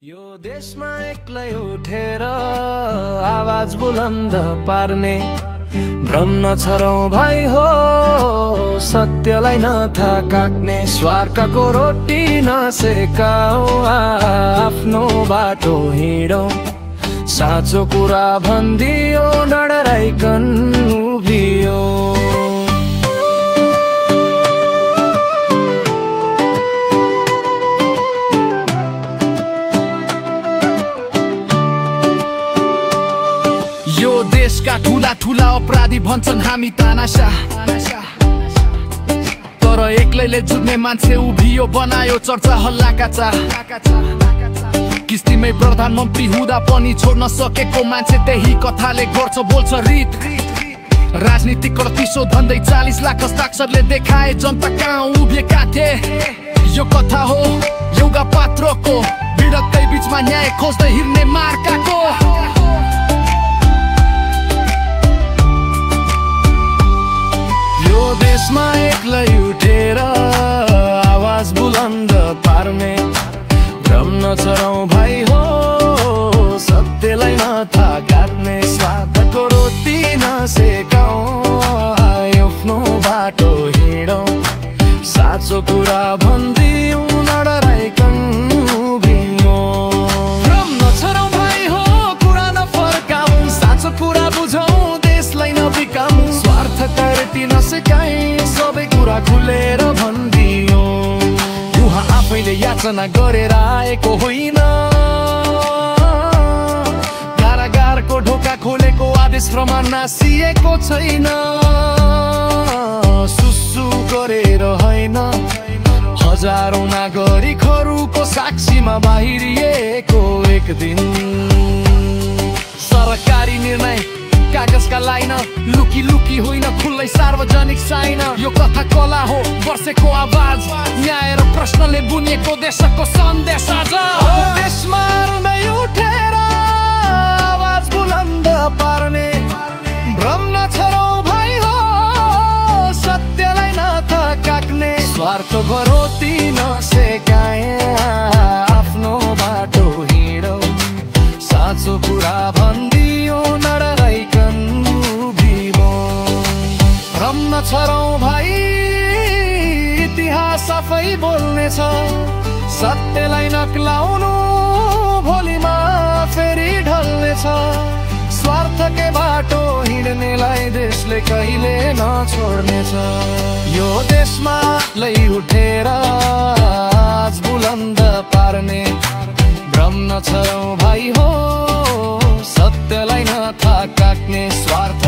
यो देशमा एक्लै उठेर आवाज बुलन्द पार्ने भ्रम नछरौं भाइ हो, सत्यलाई नथा काट्ने, स्वार्थको रोटी नसेकाऊ, आफ्नो बाटो हिँडौं, साँचो कुरा भन्दियो नडराइकन उभियो। यो देशका ठुला ठुला अपराधी भन्छन् हामी तानाशाह, तर एक्लैले जुझ्ने मान्छे उभियो, बनायो चर्चा हल्लाका चाह। किस्तीमै प्रधानमन्त्री हुँदा पनि छोड्न सकेको मान्छे त्यही कथाले गर्छ बोल्छ रित। राजनीतिक प्रतिशोध भन्दै 40 लाख हस्ताक्षरले देखाए जनता कहाँ उभिएका थिए। यो कथा हो एउटा पात्रको, विरक्तै बीचमा न्याय खोज्दै हिँड्ने मार्काको। यो देशमा एक्लै उठेर आवाज बुलन्द पार्ने भ्रम नछरौं भाइ हो, सत्यलाई नथा काट्ने, स्वार्थको रोटी नसेकाऊ, आफ्नो बाटो हिँडौं, साँचो कुरा भन्दियौं नडराइकन उभियौं। भ्रम नछरौं भाइ हो, कुरा नफर्काऊ, साँचो कुरा बुझौं, देशलाई नबिकाऊ, स्वार्थका रोटी नसेकाई, सबै कुरा खुलेर भन्दियौं। उहाँ आफैले याचना गरेर आएको होइन, कारागारको ढोका खोलेको आदेश प्रमाण नासिएको छैन। सुसु गरेर होइन, हजारौं नागरिकहरूको साक्षीमा बाहिरिएको एक दिन। सरकारी निर्णय कागजका लाइन, लुकी लुकी होइन खुल्लै सार्वजनिक साइन। यो कथा कला हो वर्षेको आवाज, न्याय र प्रश्नले बुनिएको देशको सन्देश। आज देशमा नै उठेर आवाज बुलन्द पार्ने भ्रम नछरौं भाइ हो, सत्यलाई नथा काट्ने, स्वार्थको रोटी नसेकाए, आफ्नो बाटो हिँडौं, साँचो कुरा भन्दियो नडराइकन उभियौं। भ्रम नछरौं भाइ, इतिहास आफै बोल्नेछ, सत्यलाई नक्लाउनु भोलिमा फेरि ढल्नेछ, स्वार्थकै बाटो हिँड्नेलाई देशले कहिले नछोड्नेछ। यो देशमा लै उठेर आवाज बुलन्द पार्ने भ्रम नछरौं भाइ हो, सत्यलाई नथा काट्ने, स्वार्थ